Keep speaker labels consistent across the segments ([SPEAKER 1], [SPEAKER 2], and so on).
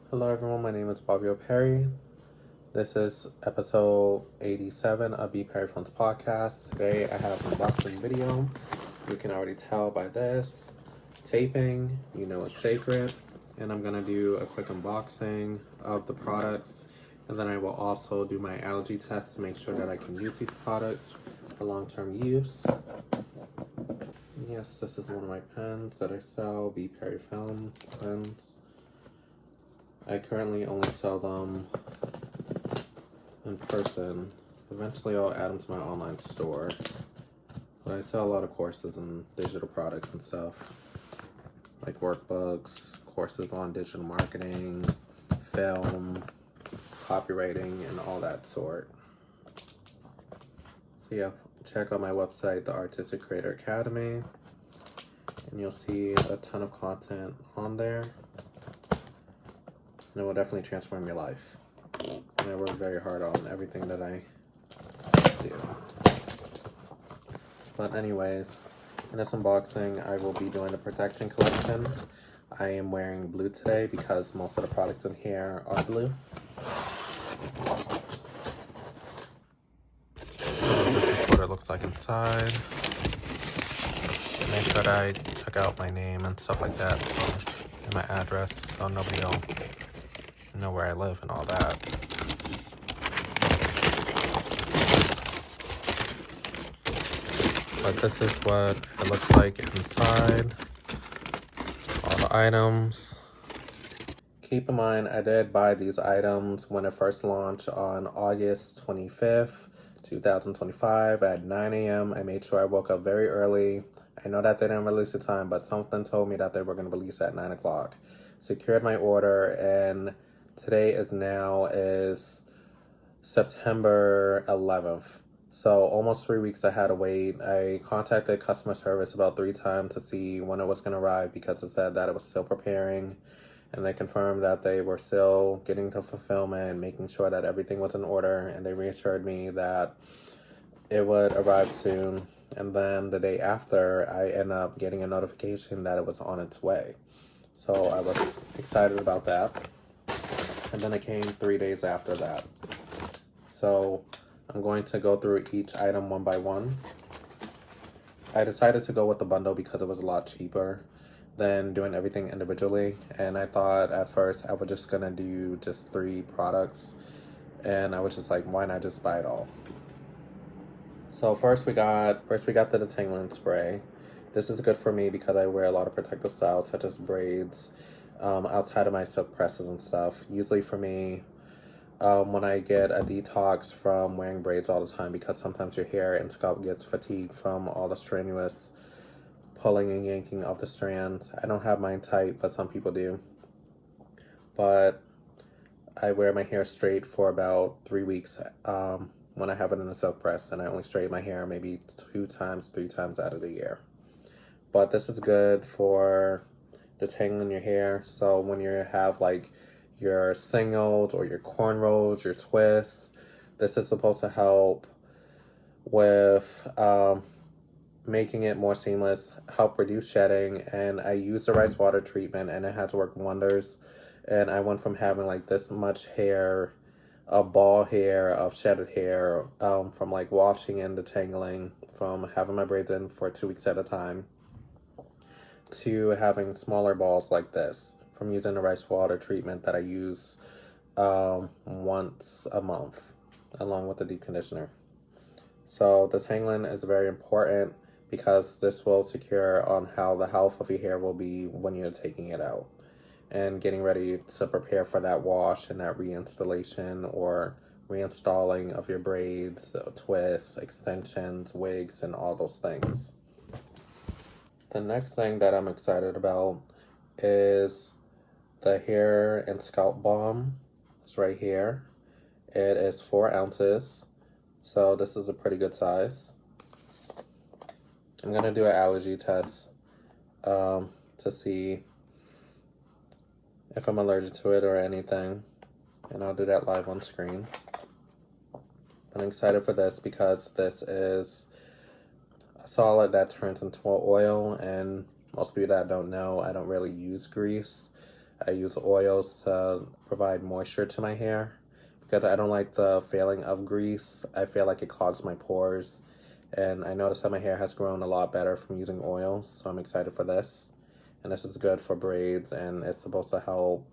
[SPEAKER 1] Hello everyone, my name is BPerry. This is episode 87 of BPerryFilms Podcast. Today I have an unboxing video. You can already tell by this taping, you know it's Cécred. And I'm going to do a quick unboxing of the products. And then I will also do my allergy test to make sure that I can use these products for long-term use. Yes, this is one of my pens that I sell, BPerryFilms pens. I currently only sell them in person. Eventually I'll add them to my online store. But I sell a lot of courses and digital products and stuff. Like workbooks, courses on digital marketing, film, copywriting, and all that sort. So yeah, check out my website, the Artistic Creator Academy. And you'll see a ton of content on there. And it will definitely transform your life. And I work very hard on everything that I do. But anyways, in this unboxing, I will be doing the Protection Collection. I am wearing blue today because most of the products in here are blue. So this is what it looks like inside. Make sure that I check out my name and stuff like that, so, and my address, so nobody will know where I live and all that. But this is what it looks like inside. All the items. Keep in mind, I did buy these items when it first launched on August 25th, 2025 at 9 a.m. I made sure I woke up very early. I know that they didn't release the time, but something told me that they were going to release at 9 o'clock. Secured my order, and today is September 11th. So almost 3 weeks I had to wait. I contacted customer service about 3 times to see when it was going to arrive because it said that it was still preparing. And they confirmed that they were still getting to fulfillment, making sure that everything was in order. And they reassured me that it would arrive soon. And then the day after, I ended up getting a notification that it was on its way. So I was excited about that. And then it came 3 days after that. So I'm going to go through each item one by one. I decided to go with the bundle because it was a lot cheaper than doing everything individually. And I thought at first I was just gonna do just 3 products. And I was just like, why not just buy it all? So first we got the detangling spray. This is good for me because I wear a lot of protective styles such as braids outside of my silk presses and stuff. Usually for me, when I get a detox from wearing braids all the time, because sometimes your hair and scalp gets fatigued from all the strenuous pulling and yanking of the strands. I don't have mine tight, but some people do. But I wear my hair straight for about 3 weeks when I have it in a silk press, and I only straighten my hair maybe 2 times, 3 times out of the year. But this is good for detangling your hair. So when you have like your singles or your cornrows, your twists, this is supposed to help with making it more seamless, help reduce shedding. And I use the rice water treatment and it has worked wonders. And I went from having like this much hair, of ball hair, of shedded hair, from like washing and detangling, from having my braids in for 2 weeks at a time, to having smaller balls like this from using the rice water treatment that I use once a month along with the deep conditioner. So detangling is very important because this will secure on how the health of your hair will be when you're taking it out and getting ready to prepare for that wash and that reinstallation or reinstalling of your braids, twists, extensions, wigs, and all those things. The next thing that I'm excited about is the hair and scalp balm. It's right here. It is 4 ounces, so this is a pretty good size. I'm gonna do an allergy test to see if I'm allergic to it or anything, and I'll do that live on screen. But I'm excited for this because this is a solid that turns into oil, and most people that don't know, I don't really use grease. I use oils to provide moisture to my hair because I don't like the feeling of grease. I feel like it clogs my pores. And I noticed that my hair has grown a lot better from using oils, so I'm excited for this. And this is good for braids, and it's supposed to help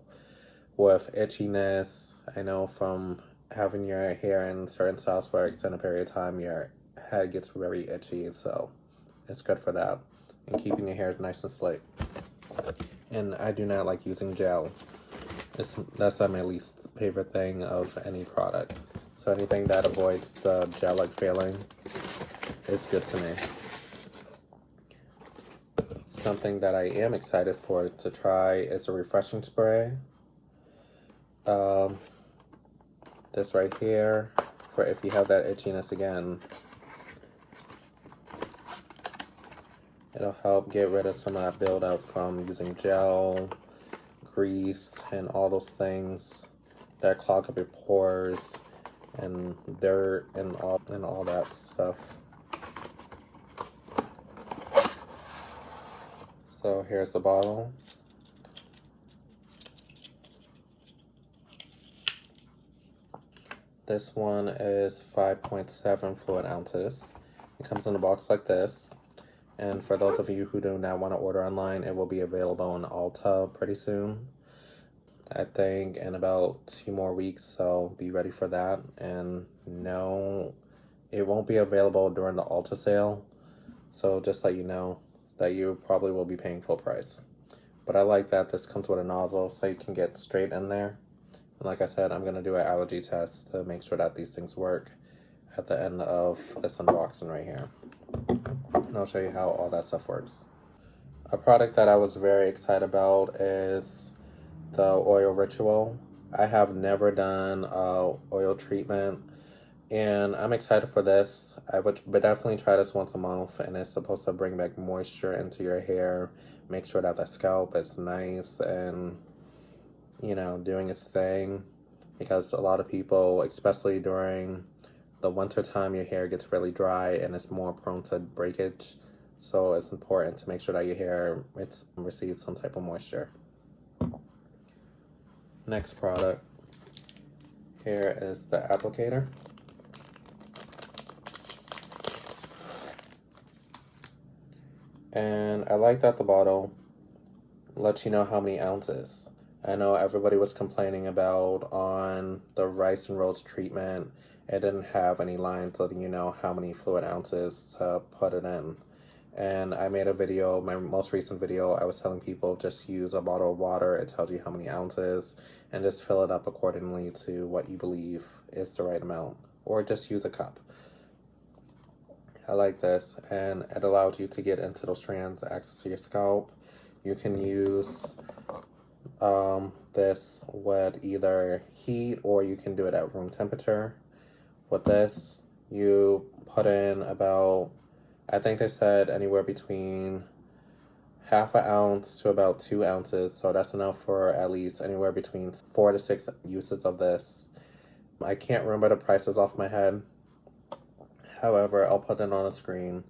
[SPEAKER 1] with itchiness. I know from having your hair in certain styles for an extended period of time, your head gets very itchy, so it's good for that. And keeping your hair nice and slick. And I do not like using gel. That's my least favorite thing of any product. So anything that avoids the gel-like feeling, it's good to me. Something that I am excited for to try is a refreshing spray. This right here, for if you have that itchiness again, it'll help get rid of some of that buildup from using gel, grease, and all those things that clog up your pores and dirt and all that stuff. So here's the bottle. This one is 5.7 fluid ounces. It comes in a box like this. And for those of you who do not want to order online, it will be available on Ulta pretty soon. I think in about 2 more weeks, so be ready for that. And no, it won't be available during the Ulta sale. So just let you know that you probably will be paying full price. But I like that this comes with a nozzle so you can get straight in there. And like I said, I'm going to do an allergy test to make sure that these things work at the end of this unboxing right here. And I'll show you how all that stuff works. A product that I was very excited about is the oil ritual. I have never done oil treatment, and I'm excited for this. I would definitely try this once a month, and it's supposed to bring back moisture into your hair, make sure that the scalp is nice and, you know, doing its thing. Because a lot of people, especially during the winter time, your hair gets really dry and it's more prone to breakage. So it's important to make sure that your hair receives some type of moisture. Next product. Here is the applicator. And I like that the bottle lets you know how many ounces. I know everybody was complaining about on the rice and rose treatment, it didn't have any lines letting you know how many fluid ounces to put it in. And I made a video, my most recent video, I was telling people just use a bottle of water. It tells you how many ounces, and just fill it up accordingly to what you believe is the right amount. Or just use a cup. I like this, and it allows you to get into those strands, access to your scalp. You can use this with either heat, or you can do it at room temperature. With this, you put in about, I think they said anywhere between half an ounce to about 2 ounces. So that's enough for at least anywhere between 4 to 6 uses of this. I can't remember the prices off my head. However, I'll put it on a screen.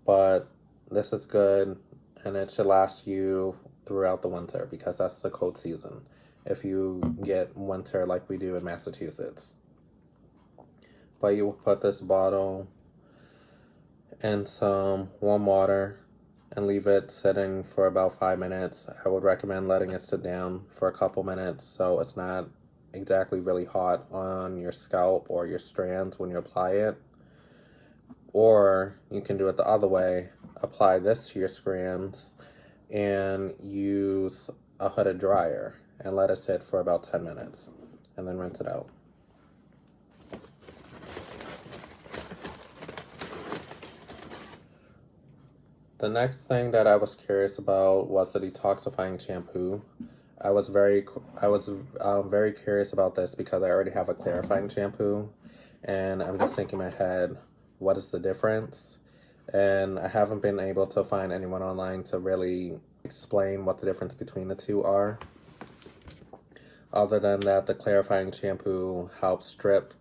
[SPEAKER 1] But this is good, and it should last you throughout the winter because that's the cold season. If you get winter like we do in Massachusetts. But you will put this bottle in some warm water and leave it sitting for about 5 minutes. I would recommend letting it sit down for a couple minutes so it's not exactly really hot on your scalp or your strands when you apply it. Or you can do it the other way. Apply this to your strands and use a hooded dryer and let it sit for about 10 minutes and then rinse it out. The next thing that I was curious about was the detoxifying shampoo. I was very curious about this because I already have a clarifying shampoo, and I'm just thinking in my head, what is the difference? And I haven't been able to find anyone online to really explain what the difference between the two are. Other than that, the clarifying shampoo helps strip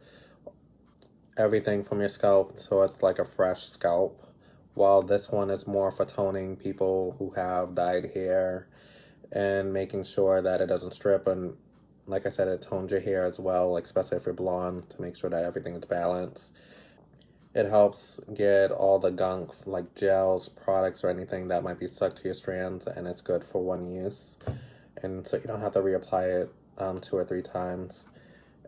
[SPEAKER 1] everything from your scalp so it's like a fresh scalp, while this one is more for toning people who have dyed hair and making sure that it doesn't strip, and like I said, it tones your hair as well, like especially if you're blonde, to make sure that everything is balanced. It helps get all the gunk, like gels, products, or anything that might be stuck to your strands, and it's good for one use. And so you don't have to reapply it 2 or 3 times.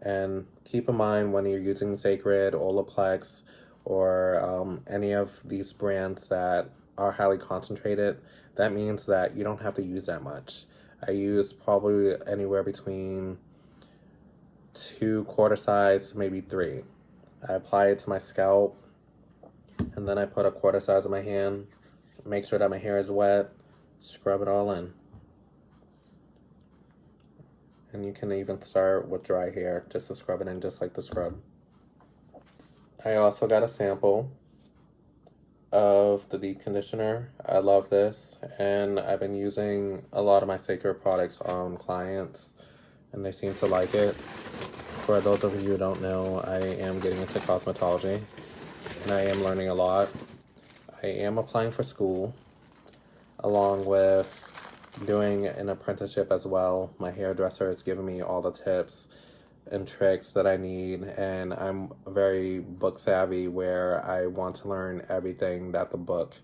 [SPEAKER 1] And keep in mind when you're using Cécred, Olaplex, or any of these brands that are highly concentrated, that means that you don't have to use that much. I use probably anywhere between 2 quarter size to maybe 3. I apply it to my scalp, and then I put a quarter size in my hand, make sure that my hair is wet, scrub it all in. And you can even start with dry hair, just to scrub it in just like the scrub. I also got a sample of the deep conditioner. I love this, and I've been using a lot of my Cécred products on clients, and they seem to like it. For those of you who don't know, I am getting into cosmetology, and I am learning a lot. I am applying for school, along with doing an apprenticeship as well. My hairdresser is giving me all the tips and tricks that I need, and I'm very book savvy, where I want to learn everything that the book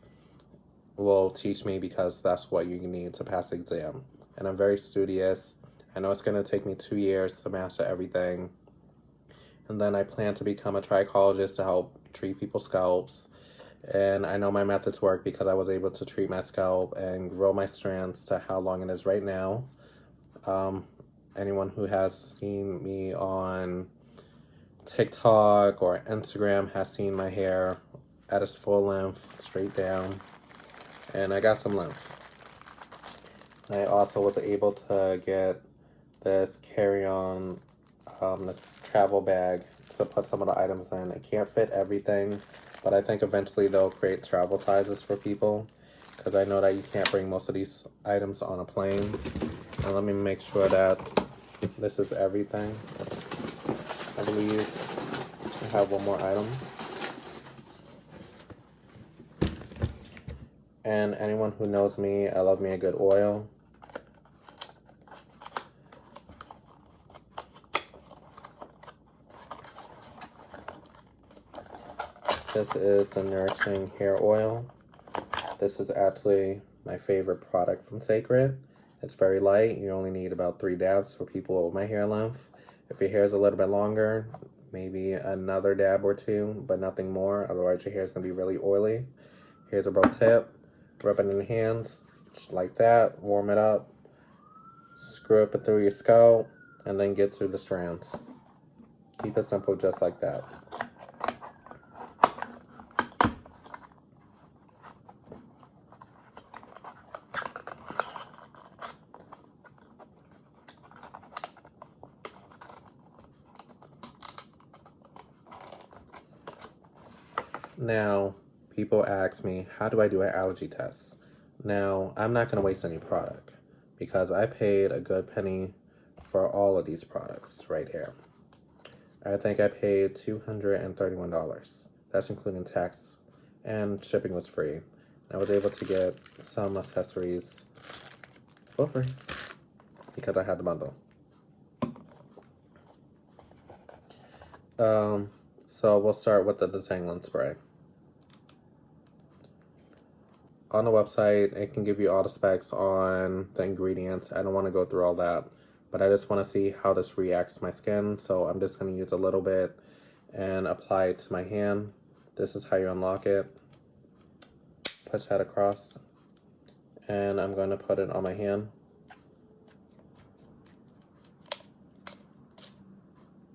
[SPEAKER 1] will teach me, because that's what you need to pass the exam. And I'm very studious. I know it's going to take me 2 years to master everything, and then I plan to become a trichologist to help treat people's scalps. And I know my methods work because I was able to treat my scalp and grow my strands to how long it is right now. Anyone who has seen me on TikTok or Instagram has seen my hair at its full length, straight down, and I got some length. I also was able to get this carry-on, this travel bag to put some of the items in. It can't fit everything, but I think eventually they'll create travel sizes for people, because I know that you can't bring most of these items on a plane. And let me make sure that this is everything. I believe I have one more item. And anyone who knows me, I love me a good oil. This is the Nourishing Hair Oil. This is actually my favorite product from Cécred. It's very light. You only need about 3 dabs for people with my hair length. If your hair is a little bit longer, maybe another dab or 2, but nothing more. Otherwise, your hair is going to be really oily. Here's a pro tip. Rub it in your hands, just like that. Warm it up. Screw it through your scalp, and then get to the strands. Keep it simple, just like that. Now, people ask me, how do I do an allergy test? Now, I'm not going to waste any product, because I paid a good penny for all of these products right here. I think I paid $231. That's including tax, and shipping was free. I was able to get some accessories for free because I had the bundle. So we'll start with the detangling spray. On the website, it can give you all the specs on the ingredients. I don't want to go through all that, but I just want to see how this reacts to my skin. So I'm just going to use a little bit and apply it to my hand. This is how you unlock it. Push that across, and I'm going to put it on my hand.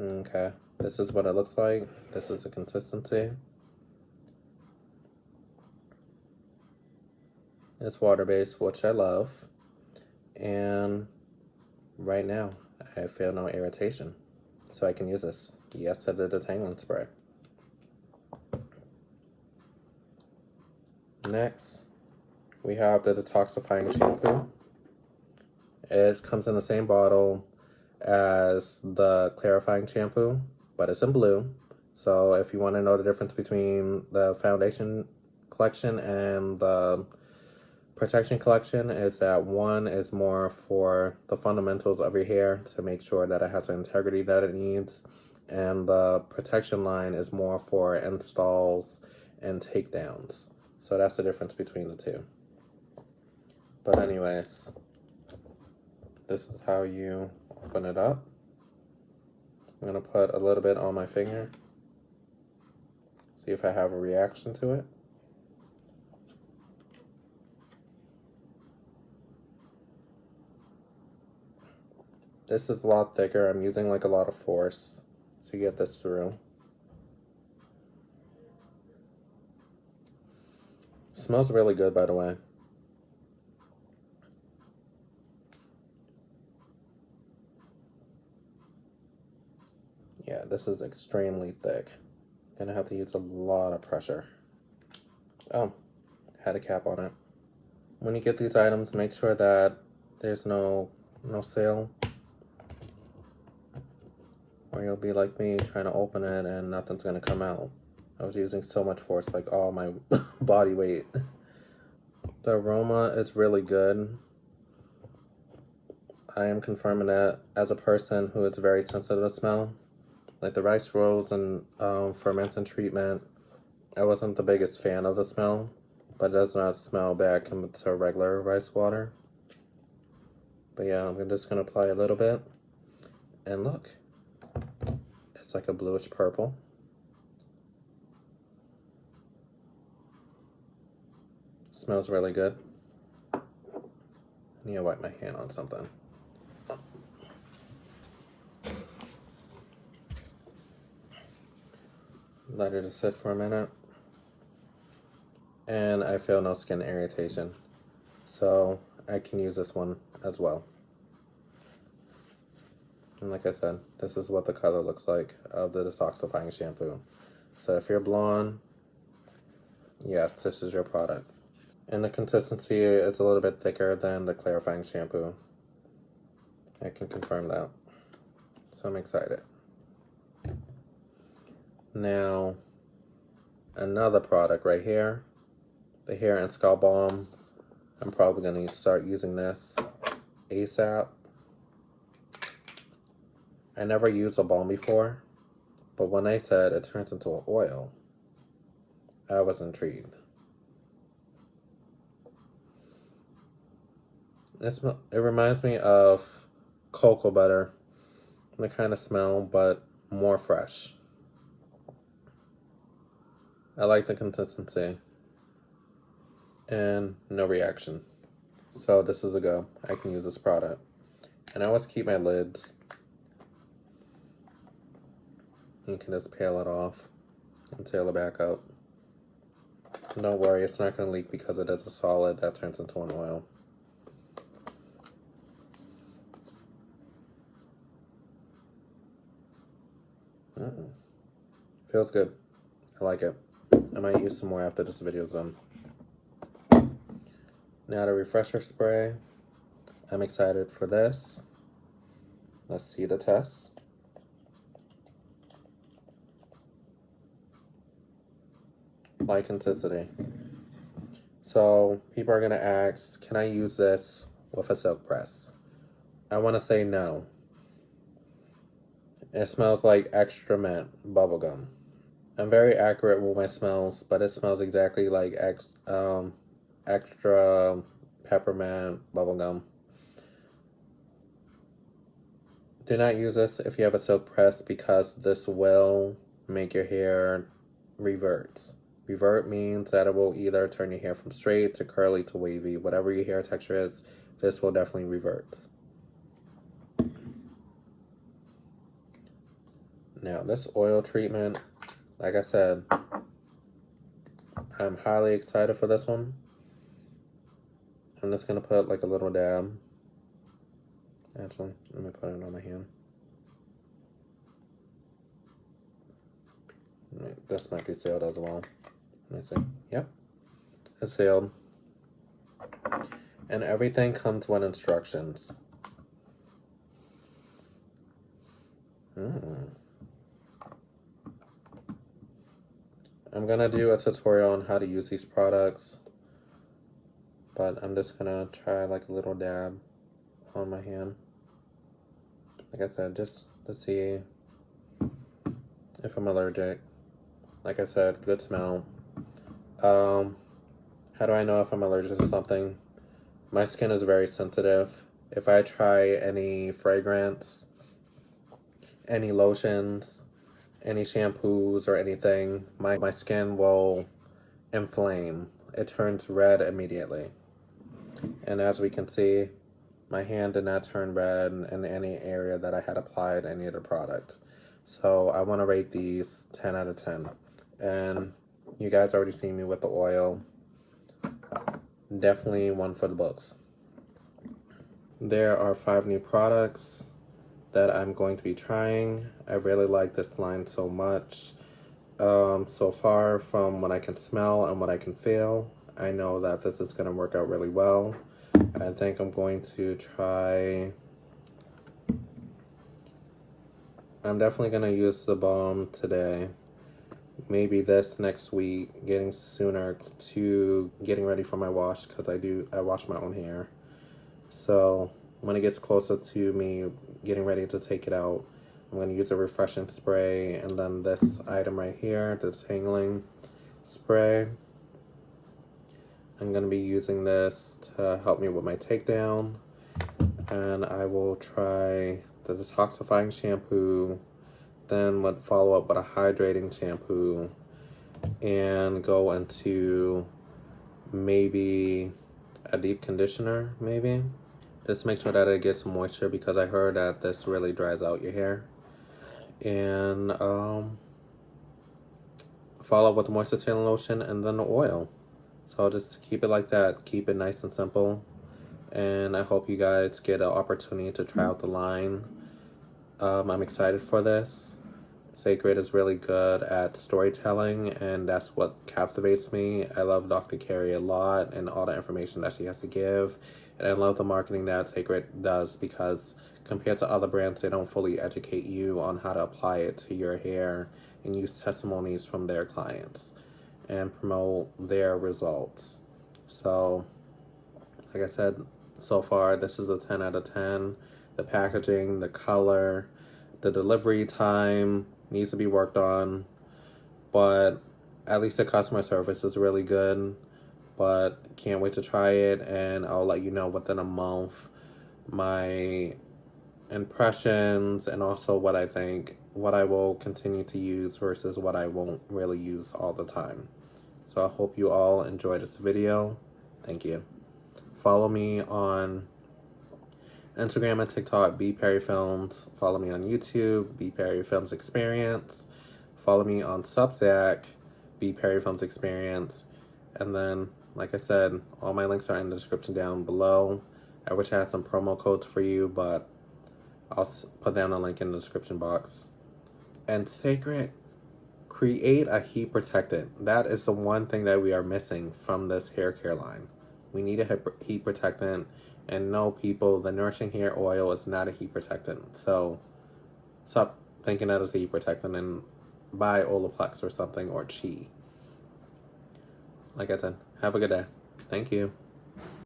[SPEAKER 1] Okay, this is what it looks like. This is the consistency. It's water-based, which I love. And right now, I feel no irritation. So I can use this. Yes to the detangling spray. Next, we have the detoxifying shampoo. It comes in the same bottle as the clarifying shampoo, but it's in blue. So if you want to know the difference between the foundation collection and the Protection Collection is that one is more for the fundamentals of your hair to make sure that it has the integrity that it needs. And the protection line is more for installs and takedowns. So that's the difference between the two. But anyways, this is how you open it up. I'm going to put a little bit on my finger. See if I have a reaction to it. This is a lot thicker. I'm using like a lot of force to get this through. Smells really good, by the way. Yeah, this is extremely thick. Gonna have to use a lot of pressure. Oh, had a cap on it. When you get these items, make sure that there's no seal, or you'll be like me trying to open it and nothing's gonna come out. I was using so much force, like all my body weight. The aroma is really good. I am confirming that as a person who is very sensitive to smell. Like the rice rolls and fermenting treatment, I wasn't the biggest fan of the smell, but it does not smell bad compared to regular rice water. But yeah, I'm just going to apply a little bit. And look, it's like a bluish purple. Smells really good. I need to wipe my hand on something. Let it sit for a minute. And I feel no skin irritation. So I can use this one as well. And like I said, this is what the color looks like of the detoxifying shampoo. So if you're blonde, yes, this is your product. And the consistency is a little bit thicker than the clarifying shampoo. I can confirm that. So I'm excited. Now, another product right here, the Hair and Scalp Balm. I'm probably going to start using this ASAP. I never used a balm before, but when they said it turns into an oil, I was intrigued. It reminds me of cocoa butter, the kind of smell, but more fresh. I like the consistency and no reaction. So this is a go. I can use this product. And I always keep my lids. You can just peel it off and tail it back up. And don't worry, it's not going to leak because it is a solid that turns into an oil. Feels good. I like it. I might use some more after this video's done. Now the refresher spray. I'm excited for this. Let's see the test. Light consistency. So people are gonna ask, can I use this with a silk press? I wanna say no. It smells like extra mint bubblegum. I'm very accurate with my smells, but it smells exactly like extra peppermint bubblegum. Do not use this if you have a silk press because this will make your hair revert. Revert means that it will either turn your hair from straight to curly to wavy. Whatever your hair texture is, this will definitely revert. Now, this oil treatment, like I said, I'm highly excited for this one. I'm just going to put like a little dab. Actually, let me put it on my hand. This might be sealed as well. Let me see. Yep. It's sealed. And everything comes with instructions. I'm going to do a tutorial on how to use these products. but I'm just gonna try like a little dab on my hand. Like I said, just to see if I'm allergic. Like I said, good smell. How do I know if I'm allergic to something? My skin is very sensitive. If I try any fragrance, any lotions, any shampoos or anything, my skin will inflame. It turns red immediately. And as we can see, my hand did not turn red in any area that I had applied any of the product. So I want to rate these 10 out of 10. And you guys already seen me with the oil. Definitely one for the books. There are 5 new products that I'm going to be trying. I really like this line so much. So far from what I can smell and what I can feel, I know that this is going to work out really well. I think I'm going to try... I'm definitely going to use the balm today. Maybe this next week, getting sooner to getting ready for my wash, because I wash my own hair. So when it gets closer to me getting ready to take it out, I'm going to use a refreshing spray, and then this item right here, the tangling spray. I'm going to be using this to help me with my takedown, and I will try the detoxifying shampoo, then would follow up with a hydrating shampoo, and go into maybe a deep conditioner, maybe. Just make sure that it gets moisture, because I heard that this really dries out your hair. And follow up with the moisturizing lotion and then the oil. So I'll just keep it like that. Keep it nice and simple. And I hope you guys get an opportunity to try out the line. I'm excited for this. Cécred is really good at storytelling, and that's what captivates me. I love Dr. Carrie a lot and all the information that she has to give. And I love the marketing that Cécred does, because compared to other brands, they don't fully educate you on how to apply it to your hair and use testimonies from their clients and promote their results. So, like I said, so far, this is a 10 out of 10. The packaging, the color, the delivery time needs to be worked on, but at least the customer service is really good. But can't wait to try it, and I'll let you know within a month my impressions and also what I think, what I will continue to use versus what I won't really use all the time. So I hope you all enjoy this video. Thank you. Follow me on Instagram and TikTok, BPerryFilms. Follow me on YouTube, BPerryFilms Experience. Follow me on Substack, BPerryFilms Experience. And then, like I said, all my links are in the description down below. I wish I had some promo codes for you, but I'll put down a link in the description box. And Cécred, create a heat protectant. That is the one thing that we are missing from this hair care line. We need a heat protectant. And no, people, the nourishing hair oil is not a heat protectant. So stop thinking that it's a heat protectant and buy Olaplex or something, or Chi. Like I said, have a good day. Thank you.